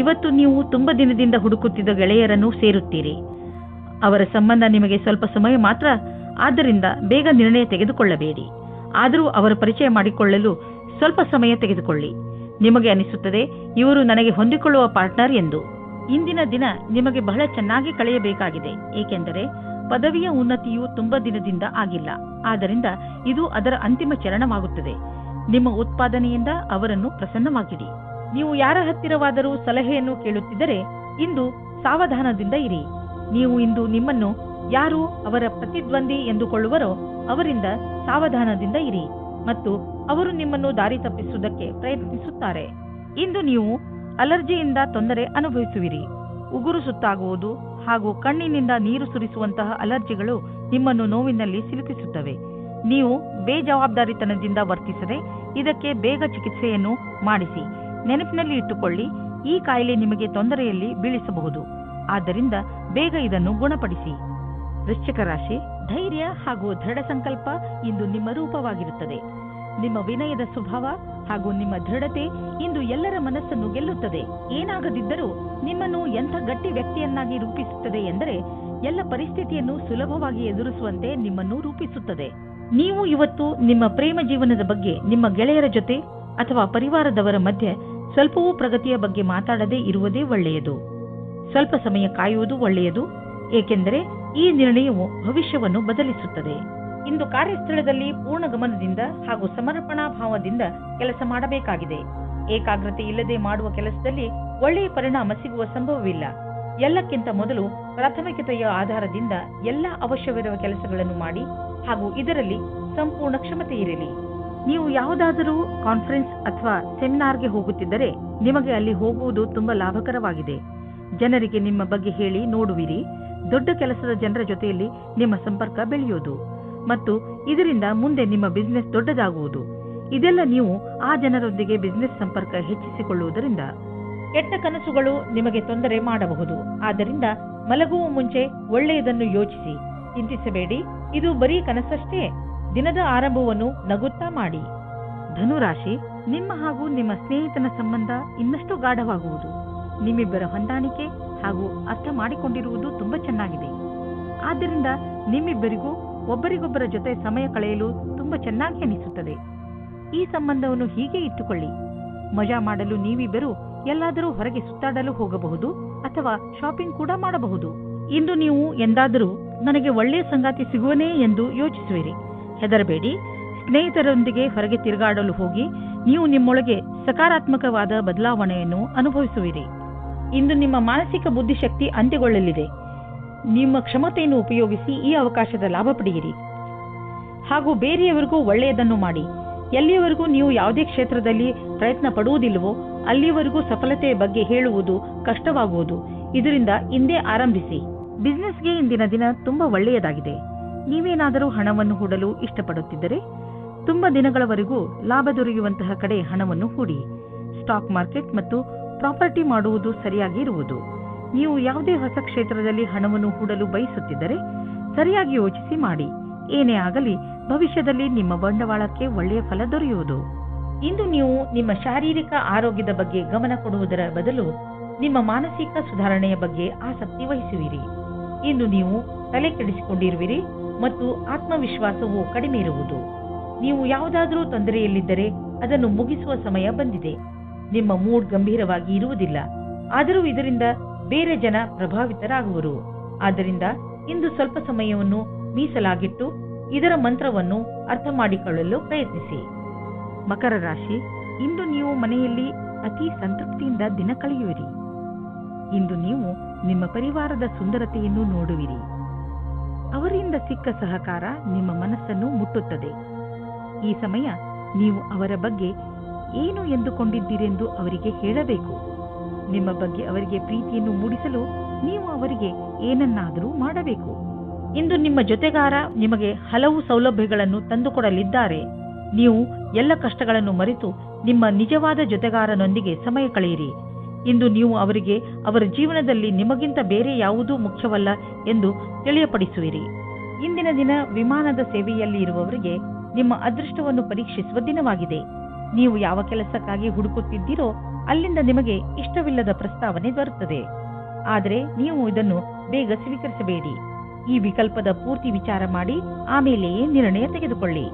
ಇವತ್ತು ನೀವು ತುಂಬ ದಿನದಿಂದ ಹುಡುಕುತ್ತಿದ್ದ ಗೆಳೆಯರನ್ನು ಸೇರುತ್ತೀರಿ. ಅವರ ಸಂಬಂಧ ನಿಮಗೆ ಸ್ವಲ್ಪ ಸಮಯ ಮಾತ್ರ, ಆದ್ದರಿಂದ ಬೇಗ ನಿರ್ಣಯ ತೆಗೆದುಕೊಳ್ಳಬೇಡಿ. ಆದರೂ ಅವರ ಪರಿಚಯ ಮಾಡಿಕೊಳ್ಳಲು ಸ್ವಲ್ಪ ಸಮಯ ತೆಗೆದುಕೊಳ್ಳಿ. ನಿಮಗೆ ಅನಿಸುತ್ತದೆ ಇವರು ನನಗೆ ಹೊಂದಿಕೊಳ್ಳುವ ಪಾರ್ಟ್ನರ್ ಎಂದು. ಇಂದಿನ ದಿನ ನಿಮಗೆ ಬಹಳ ಚೆನ್ನಾಗಿ ಕಳೆಯಬೇಕಾಗಿದೆ. ಏಕೆಂದರೆ ಪದವಿಯ ಉನ್ನತಿಯು ತುಂಬ ದಿನದಿಂದ ಆಗಿಲ್ಲ. ಆದ್ದರಿಂದ ಇದು ಅದರ ಅಂತಿಮ ಚರಣವಾಗುತ್ತದೆ. ನಿಮ್ಮ ಉತ್ಪಾದನೆಯಿಂದ ಅವರನ್ನು ಪ್ರಸನ್ನವಾಗಿಡಿ. ನೀವು ಯಾರ ಹತ್ತಿರವಾದರೂ ಸಲಹೆಯನ್ನು ಕೇಳುತ್ತಿದ್ದರೆ ಇಂದು ಸಾವಧಾನದಿಂದ ಇರಿ. ನೀವು ಇಂದು ನಿಮ್ಮನ್ನು ಯಾರು ಅವರ ಪ್ರತಿದ್ವಂದಿ ಎಂದುಕೊಳ್ಳುವರೋ ಅವರಿಂದ ಸಾವಧಾನದಿಂದ ಇರಿ ಮತ್ತು ಅವರು ನಿಮ್ಮನ್ನು ದಾರಿ ತಪ್ಪಿಸುವುದಕ್ಕೆ ಪ್ರಯತ್ನಿಸುತ್ತಾರೆ. ಇಂದು ನೀವು ಅಲರ್ಜಿಯಿಂದ ತೊಂದರೆ ಅನುಭವಿಸುವಿರಿ. ಉಗುರು ಸುತ್ತಾಗುವುದು ಹಾಗೂ ಕಣ್ಣಿನಿಂದ ನೀರು ಸುರಿಸುವಂತಹ ಅಲರ್ಜಿಗಳು ನಿಮ್ಮನ್ನು ನೋವಿನಲ್ಲಿ ಸಿಲುಕಿಸುತ್ತವೆ. ನೀವು ಬೇಜವಾಬ್ದಾರಿತನದಿಂದ ವರ್ತಿಸದೆ ಇದಕ್ಕೆ ಬೇಗ ಚಿಕಿತ್ಸೆಯನ್ನು ಮಾಡಿಸಿ. ನೆನಪಿನಲ್ಲಿ ಇಟ್ಟುಕೊಳ್ಳಿ, ಈ ಕಾಯಿಲೆ ನಿಮಗೆ ತೊಂದರೆಯಲ್ಲಿ ಬೀಳಿಸಬಹುದು. ಆದ್ದರಿಂದ ಬೇಗ ಇದನ್ನು ಗುಣಪಡಿಸಿ. ವೃಶ್ಚಿಕ ರಾಶಿ, ಧೈರ್ಯ ಹಾಗೂ ದೃಢ ಸಂಕಲ್ಪ ಇಂದು ನಿಮ್ಮ ರೂಪವಾಗಿರುತ್ತದೆ. ನಿಮ್ಮ ವಿನಯದ ಸ್ವಭಾವ ಹಾಗೂ ನಿಮ್ಮ ದೃಢತೆ ಇಂದು ಎಲ್ಲರ ಮನಸ್ಸನ್ನು ಗೆಲ್ಲುತ್ತದೆ. ಏನಾಗದಿದ್ದರೂ ನಿಮ್ಮನ್ನು ಎಂಥ ಗಟ್ಟಿ ವ್ಯಕ್ತಿಯನ್ನಾಗಿ ರೂಪಿಸುತ್ತದೆ ಎಂದರೆ ಎಲ್ಲ ಪರಿಸ್ಥಿತಿಯನ್ನು ಸುಲಭವಾಗಿ ಎದುರಿಸುವಂತೆ ನಿಮ್ಮನ್ನು ರೂಪಿಸುತ್ತದೆ. ನೀವು ಇವತ್ತು ನಿಮ್ಮ ಪ್ರೇಮ ಜೀವನದ ಬಗ್ಗೆ ನಿಮ್ಮ ಗೆಳೆಯರ ಜೊತೆ ಅಥವಾ ಪರಿವಾರದವರ ಮಧ್ಯೆ ಸ್ವಲ್ಪವೂ ಪ್ರಗತಿಯ ಬಗ್ಗೆ ಮಾತಾಡದೇ ಇರುವುದೇ ಒಳ್ಳೆಯದು. ಸ್ವಲ್ಪ ಸಮಯ ಕಾಯುವುದು ಒಳ್ಳೆಯದು, ಏಕೆಂದರೆ ಈ ನಿರ್ಣಯವು ಭವಿಷ್ಯವನ್ನು ಬದಲಿಸುತ್ತದೆ. ಇಂದು ಕಾರ್ಯಸ್ಥಳದಲ್ಲಿ ಪೂರ್ಣ ಗಮನದಿಂದ ಹಾಗೂ ಸಮರ್ಪಣಾ ಭಾವದಿಂದ ಕೆಲಸ ಮಾಡಬೇಕಾಗಿದೆ. ಏಕಾಗ್ರತೆ ಇಲ್ಲದೆ ಮಾಡುವ ಕೆಲಸದಲ್ಲಿ ಒಳ್ಳೆಯ ಪರಿಣಾಮ ಸಿಗುವ ಸಂಭವವಿಲ್ಲ. ಎಲ್ಲಕ್ಕಿಂತ ಮೊದಲು ಪ್ರಾಥಮಿಕತೆಯ ಆಧಾರದಿಂದ ಎಲ್ಲ ಅವಶ್ಯವಿರುವ ಕೆಲಸಗಳನ್ನು ಮಾಡಿ ಹಾಗೂ ಇದರಲ್ಲಿ ಸಂಪೂರ್ಣ ಕ್ಷಮತೆ ಇರಲಿ. ನೀವು ಯಾವುದಾದರೂ ಕಾನ್ಫರೆನ್ಸ್ ಅಥವಾ ಸೆಮಿನಾರ್ಗೆ ಹೋಗುತ್ತಿದ್ದರೆ ನಿಮಗೆ ಅಲ್ಲಿ ಹೋಗುವುದು ತುಂಬಾ ಲಾಭಕರವಾಗಿದೆ. ಜನರಿಗೆ ನಿಮ್ಮ ಬಗ್ಗೆ ಹೇಳಿ ನೋಡುವಿರಿ. ದೊಡ್ಡ ಕೆಲಸದ ಜನರ ಜೊತೆಯಲ್ಲಿ ನಿಮ್ಮ ಸಂಪರ್ಕ ಬೆಳೆಯುವುದು ಮತ್ತು ಇದರಿಂದ ಮುಂದೆ ನಿಮ್ಮ ಬಿಸಿನೆಸ್ ದೊಡ್ಡದಾಗುವುದು. ಇದೆಲ್ಲ ನೀವು ಆ ಜನರೊಂದಿಗೆ ಬಿಸಿನೆಸ್ ಸಂಪರ್ಕ ಹೆಚ್ಚಿಸಿಕೊಳ್ಳುವುದರಿಂದ. ಕೆಟ್ಟ ಕನಸುಗಳು ನಿಮಗೆ ತೊಂದರೆ ಮಾಡಬಹುದು. ಆದ್ದರಿಂದ ಮಲಗುವ ಮುಂಚೆ ಒಳ್ಳೆಯದನ್ನು ಯೋಚಿಸಿ. ಚಿಂತಿಸಬೇಡಿ, ಇದು ಬರೀ ಕನಸಷ್ಟೇ. ದಿನದ ಆರಂಭವನ್ನು ನಗುತ್ತಾ ಮಾಡಿ. ಧನುರಾಶಿ, ನಿಮ್ಮ ಹಾಗೂ ನಿಮ್ಮ ಸ್ನೇಹಿತನ ಸಂಬಂಧ ಇನ್ನಷ್ಟು ಗಾಢವಾಗುವುದು. ನಿಮ್ಮಿಬ್ಬರ ಹೊಂದಾಣಿಕೆ ಹಾಗೂ ಅರ್ಥ ಮಾಡಿಕೊಂಡಿರುವುದು ತುಂಬಾ ಚೆನ್ನಾಗಿದೆ. ಆದ್ದರಿಂದ ನಿಮ್ಮಿಬ್ಬರಿಗೂ ಒಬ್ಬರಿಗೊಬ್ಬರ ಜೊತೆ ಸಮಯ ಕಳೆಯಲು ತುಂಬಾ ಚೆನ್ನಾಗಿ ಅನಿಸುತ್ತದೆ. ಈ ಸಂಬಂಧವನ್ನು ಹೀಗೆ ಇಟ್ಟುಕೊಳ್ಳಿ. ಮಜಾ ಮಾಡಲು ನೀವಿಬ್ಬರು ಎಲ್ಲಾದರೂ ಹೊರಗೆ ಸುತ್ತಾಡಲು ಹೋಗಬಹುದು ಅಥವಾ ಶಾಪಿಂಗ್ ಕೂಡ ಮಾಡಬಹುದು. ಇಂದು ನೀವು ಎಂದಾದರೂ ನನಗೆ ಒಳ್ಳೆಯ ಸಂಗಾತಿ ಸಿಗುವನೇ ಎಂದು ಯೋಚಿಸುವಿರಿ. ಹೆದರಬೇಡಿ, ಸ್ನೇಹಿತರೊಂದಿಗೆ ಹೊರಗೆ ತಿರುಗಾಡಲು ಹೋಗಿ ನೀವು ನಿಮ್ಮೊಳಗೆ ಸಕಾರಾತ್ಮಕವಾದ ಬದಲಾವಣೆಯನ್ನು ಅನುಭವಿಸುವಿರಿ. ಇಂದು ನಿಮ್ಮ ಮಾನಸಿಕ ಬುದ್ಧಿಶಕ್ತಿ ಅಂತ್ಯಗೊಳ್ಳಲಿದೆ. ನಿಮ್ಮ ಕ್ಷಮತೆಯನ್ನು ಉಪಯೋಗಿಸಿ ಈ ಅವಕಾಶದ ಲಾಭ ಪಡೆಯಿರಿ ಹಾಗೂ ಬೇರೆಯವರಿಗೂ ಒಳ್ಳೆಯದನ್ನು ಮಾಡಿ. ಎಲ್ಲಿಯವರೆಗೂ ನೀವು ಯಾವುದೇ ಕ್ಷೇತ್ರದಲ್ಲಿ ಪ್ರಯತ್ನ ಪಡುವುದಿಲ್ಲವೋ ಅಲ್ಲಿಯವರೆಗೂ ಸಫಲತೆಯ ಬಗ್ಗೆ ಹೇಳುವುದು ಕಷ್ಟವಾಗುವುದು. ಇದರಿಂದ ಇಂದೇ ಆರಂಭಿಸಿ. ಬಿಸಿನೆಸ್ಗೆ ಇಂದಿನ ದಿನ ತುಂಬಾ ಒಳ್ಳೆಯದಾಗಿದೆ. ನೀವೇನಾದರೂ ಹಣವನ್ನು ಹೂಡಲು ಇಷ್ಟಪಡುತ್ತಿದ್ದರೆ ತುಂಬಾ ದಿನಗಳವರೆಗೂ ಲಾಭ ದೊರೆಯುವಂತಹ ಕಡೆ ಹಣವನ್ನು ಹೂಡಿ. ಸ್ಟಾಕ್ ಮಾರ್ಕೆಟ್ ಮತ್ತು ಪ್ರಾಪರ್ಟಿ ಮಾಡುವುದು ಸರಿಯಾಗಿ ಇರುವುದು. ನೀವು ಯಾವುದೇ ಹೊಸ ಕ್ಷೇತ್ರದಲ್ಲಿ ಹಣವನ್ನು ಹೂಡಲು ಬಯಸುತ್ತಿದ್ದರೆ ಸರಿಯಾಗಿ ಯೋಚಿಸಿ ಮಾಡಿ. ಏನೇ ಆಗಲಿ ಭವಿಷ್ಯದಲ್ಲಿ ನಿಮ್ಮ ಬಂಡವಾಳಕ್ಕೆ ಒಳ್ಳೆಯ ಫಲ ದೊರೆಯುವುದು. ಇಂದು ನೀವು ನಿಮ್ಮ ಶಾರೀರಿಕ ಆರೋಗ್ಯದ ಬಗ್ಗೆ ಗಮನ ಕೊಡುವುದರ ಬದಲು ನಿಮ್ಮ ಮಾನಸಿಕ ಸುಧಾರಣೆಯ ಬಗ್ಗೆ ಆಸಕ್ತಿ ವಹಿಸುವಿರಿ. ಇಂದು ನೀವು ತಲೆ ಕೆಡಿಸಿಕೊಂಡಿರುವಿರಿ ಮತ್ತು ಆತ್ಮವಿಶ್ವಾಸವು ಕಡಿಮೆ ಇರುವುದು. ನೀವು ಯಾವುದಾದರೂ ತೊಂದರೆಯಲ್ಲಿದ್ದರೆ ಅದನ್ನು ಮುಗಿಸುವ ಸಮಯ ಬಂದಿದೆ. ನಿಮ್ಮ ಮೂಡ್ ಗಂಭೀರವಾಗಿ ಇರುವುದಿಲ್ಲ, ಆದರೂ ಇದರಿಂದ ಬೇರೆ ಜನ ಪ್ರಭಾವಿತರಾಗುವರು. ಆದ್ದರಿಂದ ಇಂದು ಸ್ವಲ್ಪ ಸಮಯವನ್ನು ಮೀಸಲಾಗಿಟ್ಟು ಇದರ ಮಂತ್ರವನ್ನು ಅರ್ಥ ಮಾಡಿಕೊಳ್ಳಲು ಪ್ರಯತ್ನಿಸಿ. ಮಕರ ರಾಶಿ, ಇಂದು ನೀವು ಮನೆಯಲ್ಲಿ ಅತಿ ಸಂತೃಪ್ತಿಯಿಂದ ದಿನ ಕಳೆಯುವಿರಿ. ಇಂದು ನೀವು ನಿಮ್ಮ ಪರಿವಾರದ ಸುಂದರತೆಯನ್ನು ನೋಡುವಿರಿ. ಅವರಿಂದ ಸಿಕ್ಕ ಸಹಕಾರ ನಿಮ್ಮ ಮನಸ್ಸನ್ನು ಮುಟ್ಟುತ್ತದೆ. ಈ ಸಮಯ ನೀವು ಅವರ ಬಗ್ಗೆ ಏನು ಎಂದುಕೊಂಡಿದ್ದೀರೆಂದು ಅವರಿಗೆ ಹೇಳಬೇಕು. ನಿಮ್ಮ ಬಗ್ಗೆ ಅವರಿಗೆ ಪ್ರೀತಿಯನ್ನು ಮೂಡಿಸಲು ನೀವು ಅವರಿಗೆ ಏನನ್ನಾದರೂ ಮಾಡಬೇಕು. ಇಂದು ನಿಮ್ಮ ಜೊತೆಗಾರ ನಿಮಗೆ ಹಲವು ಸೌಲಭ್ಯಗಳನ್ನು ತಂದುಕೊಡಲಿದ್ದಾರೆ. ನೀವು ಎಲ್ಲ ಕಷ್ಟಗಳನ್ನು ಮರೆತು ನಿಮ್ಮ ನಿಜವಾದ ಜೊತೆಗಾರನೊಂದಿಗೆ ಸಮಯ ಕಳೆಯಿರಿ. ಇಂದು ನೀವು ಅವರಿಗೆ ಅವರ ಜೀವನದಲ್ಲಿ ನಿಮಗಿಂತ ಬೇರೆ ಯಾವುದೂ ಮುಖ್ಯವಲ್ಲ ಎಂದು ತಿಳಿಯಪಡಿಸುವಿರಿ. ಇಂದಿನ ದಿನ ವಿಮಾನದ ಸೇವೆಯಲ್ಲಿ ಇರುವವರಿಗೆ ನಿಮ್ಮ ಅದೃಷ್ಟವನ್ನು ಪರೀಕ್ಷಿಸುವ ದಿನವಾಗಿದೆ. ನೀವು ಯಾವ ಕೆಲಸಕ್ಕಾಗಿ ಹುಡುಕುತ್ತಿದ್ದೀರೋ ಅಲ್ಲಿಂದ ನಿಮಗೆ ಇಷ್ಟವಿಲ್ಲದ ಪ್ರಸ್ತಾವನೆ ಬರುತ್ತದೆ. ಆದರೆ ನೀವು ಇದನ್ನು ಬೇಗ ಸ್ವೀಕರಿಸಬೇಡಿ. ಈ ವಿಕಲ್ಪದ ಪೂರ್ತಿ ವಿಚಾರ ಮಾಡಿ ಆಮೇಲೆಯೇ ನಿರ್ಣಯ ತೆಗೆದುಕೊಳ್ಳಿ.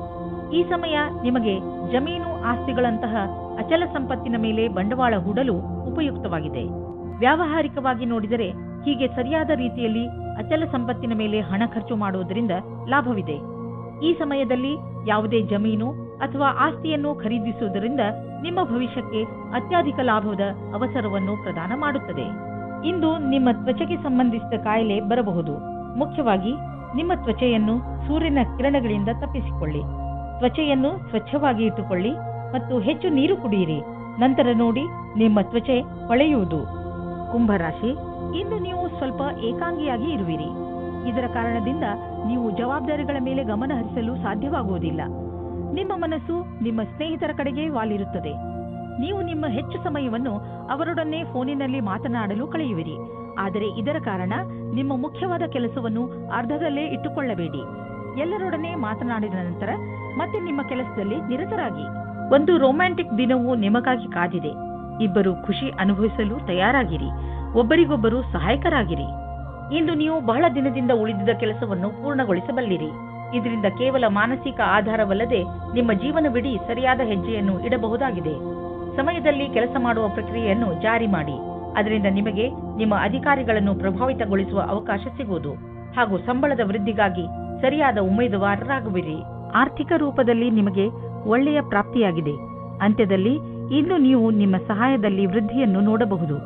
ಈ ಸಮಯ ನಿಮಗೆ ಜಮೀನು ಆಸ್ತಿಗಳಂತಹ ಅಚಲ ಸಂಪತ್ತಿನ ಮೇಲೆ ಬಂಡವಾಳ ಹೂಡಲು ಉಪಯುಕ್ತವಾಗಿದೆ. ವ್ಯಾವಹಾರಿಕವಾಗಿ ನೋಡಿದರೆ ಹೀಗೆ ಸರಿಯಾದ ರೀತಿಯಲ್ಲಿ ಅಚಲ ಸಂಪತ್ತಿನ ಮೇಲೆ ಹಣ ಖರ್ಚು ಮಾಡುವುದರಿಂದ ಲಾಭವಿದೆ. ಈ ಸಮಯದಲ್ಲಿ ಯಾವುದೇ ಜಮೀನು ಅಥವಾ ಆಸ್ತಿಯನ್ನು ಖರೀದಿಸುವುದರಿಂದ ನಿಮ್ಮ ಭವಿಷ್ಯಕ್ಕೆ ಅತ್ಯಧಿಕ ಲಾಭದ ಅವಸರವನ್ನು ಪ್ರದಾನ ಮಾಡುತ್ತದೆ. ಇಂದು ನಿಮ್ಮ ತ್ವಚೆಗೆ ಸಂಬಂಧಿಸಿದ ಕಾಯಿಲೆ ಬರಬಹುದು. ಮುಖ್ಯವಾಗಿ ನಿಮ್ಮ ತ್ವಚೆಯನ್ನು ಸೂರ್ಯನ ಕಿರಣಗಳಿಂದ ತಪ್ಪಿಸಿಕೊಳ್ಳಿ. ತ್ವಚೆಯನ್ನು ಸ್ವಚ್ಛವಾಗಿ ಇಟ್ಟುಕೊಳ್ಳಿ ಮತ್ತು ಹೆಚ್ಚು ನೀರು ಕುಡಿಯಿರಿ. ನಂತರ ನೋಡಿ ನಿಮ್ಮ ತ್ವಚೆ ಹೊಳೆಯುವುದು. ಕುಂಭರಾಶಿ, ಇಂದು ನೀವು ಸ್ವಲ್ಪ ಏಕಾಂಗಿಯಾಗಿ ಇರುವಿರಿ. ಇದರ ಕಾರಣದಿಂದ ನೀವು ಜವಾಬ್ದಾರಿಗಳ ಮೇಲೆ ಗಮನ ಹರಿಸಲು ಸಾಧ್ಯವಾಗುವುದಿಲ್ಲ. ನಿಮ್ಮ ಮನಸ್ಸು ನಿಮ್ಮ ಸ್ನೇಹಿತರ ಕಡೆಗೆ ವಾಲಿರುತ್ತದೆ. ನೀವು ನಿಮ್ಮ ಹೆಚ್ಚು ಸಮಯವನ್ನು ಅವರೊಡನೆ ಫೋನಿನಲ್ಲಿ ಮಾತನಾಡಲು ಕಳೆಯುವಿರಿ. ಆದರೆ ಇದರ ಕಾರಣ ನಿಮ್ಮ ಮುಖ್ಯವಾದ ಕೆಲಸವನ್ನು ಅರ್ಧದಲ್ಲೇ ಇಟ್ಟುಕೊಳ್ಳಬೇಡಿ. ಎಲ್ಲರೊಡನೆ ಮಾತನಾಡಿದ ನಂತರ ಮತ್ತೆ ನಿಮ್ಮ ಕೆಲಸದಲ್ಲಿ ನಿರತರಾಗಿ. ಒಂದು ರೊಮ್ಯಾಂಟಿಕ್ ದಿನವೂ ನಿಮಗಾಗಿ ಕಾದಿದೆ. ಇಬ್ಬರು ಖುಷಿ ಅನುಭವಿಸಲು ತಯಾರಾಗಿರಿ. ಒಬ್ಬರಿಗೊಬ್ಬರು ಸಹಾಯಕರಾಗಿರಿ. ಇಂದು ನೀವು ಬಹಳ ದಿನದಿಂದ ಉಳಿದಿದ್ದ ಕೆಲಸವನ್ನು ಪೂರ್ಣಗೊಳಿಸಬಲ್ಲಿರಿ. ಇದರಿಂದ ಕೇವಲ ಮಾನಸಿಕ ಆಧಾರವಲ್ಲದೆ ನಿಮ್ಮ ಜೀವನವಿಡೀ ಸರಿಯಾದ ಹೆಜ್ಜೆಯನ್ನು ಇಡಬಹುದಾಗಿದೆ. ಸಮಯದಲ್ಲಿ ಕೆಲಸ ಮಾಡುವ ಪ್ರಕ್ರಿಯೆಯನ್ನು ಜಾರಿ ಮಾಡಿ. ಅದರಿಂದ ನಿಮಗೆ ನಿಮ್ಮ ಅಧಿಕಾರಿಗಳನ್ನು ಪ್ರಭಾವಿತಗೊಳಿಸುವ ಅವಕಾಶ ಸಿಗುವುದು ಹಾಗೂ ಸಂಬಳದ ವೃದ್ಧಿಗಾಗಿ ಸರಿಯಾದ ಉಮೇದುವಾರರಾಗುವಿರಿ. ಆರ್ಥಿಕ ರೂಪದಲ್ಲಿ ನಿಮಗೆ ಒಳ್ಳೆಯ ಪ್ರಾಪ್ತಿಯಾಗಿದೆ. ಅಂತ್ಯದಲ್ಲಿ ಇಂದು ನೀವು ನಿಮ್ಮ ಸಹಾಯದಲ್ಲಿ ವೃದ್ಧಿಯನ್ನು ನೋಡಬಹುದು.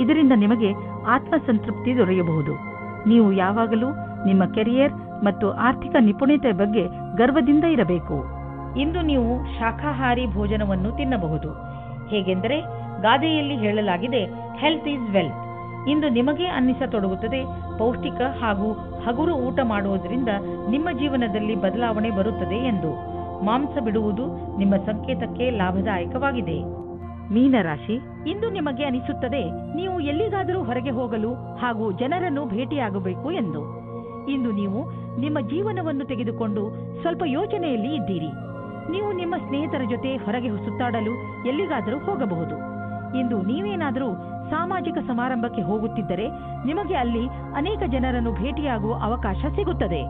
ಇದರಿಂದ ನಿಮಗೆ ಆತ್ಮಸಂತೃಪ್ತಿ ದೊರೆಯಬಹುದು. ನೀವು ಯಾವಾಗಲೂ ನಿಮ್ಮ ಕೆರಿಯರ್ ಮತ್ತು ಆರ್ಥಿಕ ನಿಪುಣತೆ ಬಗ್ಗೆ ಗರ್ವದಿಂದ ಇರಬೇಕು. ಇಂದು ನೀವು ಶಾಖಾಹಾರಿ ಭೋಜನವನ್ನು ತಿನ್ನಬಹುದು. ಹೇಗೆಂದರೆ ಗಾದೆಯಲ್ಲಿ ಹೇಳಲಾಗಿದೆ, ಹೆಲ್ತ್ ಈಸ್ ವೆಲ್ತ್. ಇಂದು ನಿಮಗೆ ಅನ್ನಿಸತೊಡಗುತ್ತದೆ ಪೌಷ್ಟಿಕ ಹಾಗೂ ಹಗುರು ಊಟ ಮಾಡುವುದರಿಂದ ನಿಮ್ಮ ಜೀವನದಲ್ಲಿ ಬದಲಾವಣೆ ಬರುತ್ತದೆ ಎಂದು. ಮಾಂಸ ಬಿಡುವುದು ನಿಮ್ಮ ಸಂಕೇತಕ್ಕೆ ಲಾಭದಾಯಕವಾಗಿದೆ. ಮೀನರಾಶಿ, ಇಂದು ನಿಮಗೆ ಅನಿಸುತ್ತದೆ ನೀವು ಎಲ್ಲಿಗಾದರೂ ಹೊರಗೆ ಹೋಗಲು ಹಾಗೂ ಜನರನ್ನು ಭೇಟಿಯಾಗಬೇಕು ಎಂದು. ಇಂದು ನೀವು ನಿಮ್ಮ ಜೀವನವನ್ನು ತೆಗೆದುಕೊಂಡು ಸ್ವಲ್ಪ ಯೋಚನೆಯಲ್ಲಿ ಇದ್ದೀರಿ. ನೀವು ನಿಮ್ಮ ಸ್ನೇಹಿತರ ಜೊತೆ ಹೊರಗೆ ಸುತ್ತಾಡಲು ಎಲ್ಲಿಗಾದರೂ ಹೋಗಬಹುದು. ಇಂದು ನೀವೇನಾದರೂ ಸಾಮಾಜಿಕ ಸಮಾರಂಭಕ್ಕೆ ಹೋಗುತ್ತಿದ್ದರೆ ನಿಮಗೆ ಅಲ್ಲಿ ಅನೇಕ ಜನರನ್ನು ಭೇಟಿಯಾಗುವ ಅವಕಾಶ ಸಿಗುತ್ತದೆ.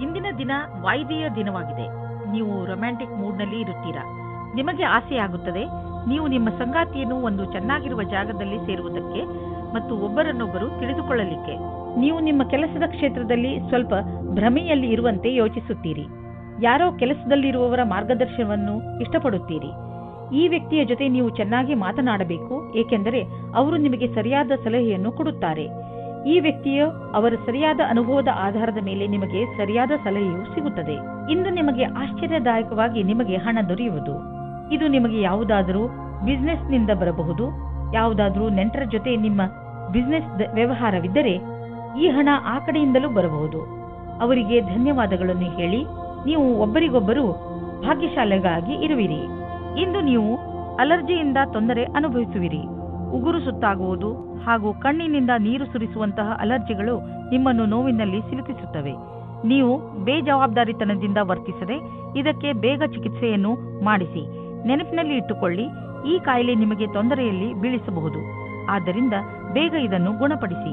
ಇಂದಿನ ದಿನ ವಾಯ್ದೆಯ ದಿನವಾಗಿದೆ. ನೀವು ರೊಮ್ಯಾಂಟಿಕ್ ಮೂಡ್ನಲ್ಲಿ ಇರುತ್ತೀರಾ. ನಿಮಗೆ ಆಸೆಯಾಗುತ್ತದೆ ನೀವು ನಿಮ್ಮ ಸಂಗಾತಿಯನ್ನು ಒಂದು ಚೆನ್ನಾಗಿರುವ ಜಾಗದಲ್ಲಿ ಸೇರುವುದಕ್ಕೆ ಮತ್ತು ಒಬ್ಬರನ್ನೊಬ್ಬರು ತಿಳಿದುಕೊಳ್ಳಲಿಕ್ಕೆ. ನೀವು ನಿಮ್ಮ ಕೆಲಸದ ಕ್ಷೇತ್ರದಲ್ಲಿ ಸ್ವಲ್ಪ ಭ್ರಮೆಯಲ್ಲಿ ಇರುವಂತೆ ಯೋಚಿಸುತ್ತೀರಿ. ಯಾರೋ ಕೆಲಸದಲ್ಲಿರುವವರ ಮಾರ್ಗದರ್ಶನವನ್ನು ಇಷ್ಟಪಡುತ್ತೀರಿ. ಈ ವ್ಯಕ್ತಿಯ ಜೊತೆ ನೀವು ಚೆನ್ನಾಗಿ ಮಾತನಾಡಬೇಕು, ಏಕೆಂದರೆ ಅವರು ನಿಮಗೆ ಸರಿಯಾದ ಸಲಹೆಯನ್ನು ಕೊಡುತ್ತಾರೆ. ಈ ವ್ಯಕ್ತಿಯು ಅವರ ಸರಿಯಾದ ಅನುಭವದ ಆಧಾರದ ಮೇಲೆ ನಿಮಗೆ ಸರಿಯಾದ ಸಲಹೆಯು ಸಿಗುತ್ತದೆ. ಇಂದು ನಿಮಗೆ ಆಶ್ಚರ್ಯದಾಯಕವಾಗಿ ನಿಮಗೆ ಹಣ ದೊರೆಯುವುದು. ಇದು ನಿಮಗೆ ಯಾವುದಾದರೂ ಬಿಸಿನೆಸ್ನಿಂದ ಬರಬಹುದು. ಯಾವುದಾದರೂ ನೆಂಟರ ಜೊತೆ ನಿಮ್ಮ ಬಿಸಿನೆಸ್ ವ್ಯವಹಾರವಿದ್ದರೆ ಈ ಹಣ ಆ ಕಡೆಯಿಂದಲೂ ಬರಬಹುದು. ಅವರಿಗೆ ಧನ್ಯವಾದಗಳನ್ನು ಹೇಳಿ ನೀವು ಒಬ್ಬರಿಗೊಬ್ಬರು ಭಾಗ್ಯಶಾಲಿಗಳಾಗಿ ಇರುವಿರಿ. ಇಂದು ನೀವು ಅಲರ್ಜಿಯಿಂದ ತೊಂದರೆ ಅನುಭವಿಸುವಿರಿ. ಉಗುರು ಸುತ್ತಾಗುವುದು ಹಾಗೂ ಕಣ್ಣಿನಿಂದ ನೀರು ಸುರಿಸುವಂತಹ ಅಲರ್ಜಿಗಳು ನಿಮ್ಮನ್ನು ನೋವಿನಲ್ಲಿ ಸಿಲುಕಿಸುತ್ತವೆ. ನೀವು ಬೇಜವಾಬ್ದಾರಿತನದಿಂದ ವರ್ತಿಸದೆ ಇದಕ್ಕೆ ಬೇಗ ಚಿಕಿತ್ಸೆಯನ್ನು ಮಾಡಿಸಿ. ನೆನಪಿನಲ್ಲಿ ಇಟ್ಟುಕೊಳ್ಳಿ, ಈ ಕಾಯಿಲೆ ನಿಮಗೆ ತೊಂದರೆಯಲ್ಲಿ ಬೀಳಿಸಬಹುದು. ಆದ್ದರಿಂದ ಬೇಗ ಇದನ್ನು ಗುಣಪಡಿಸಿ.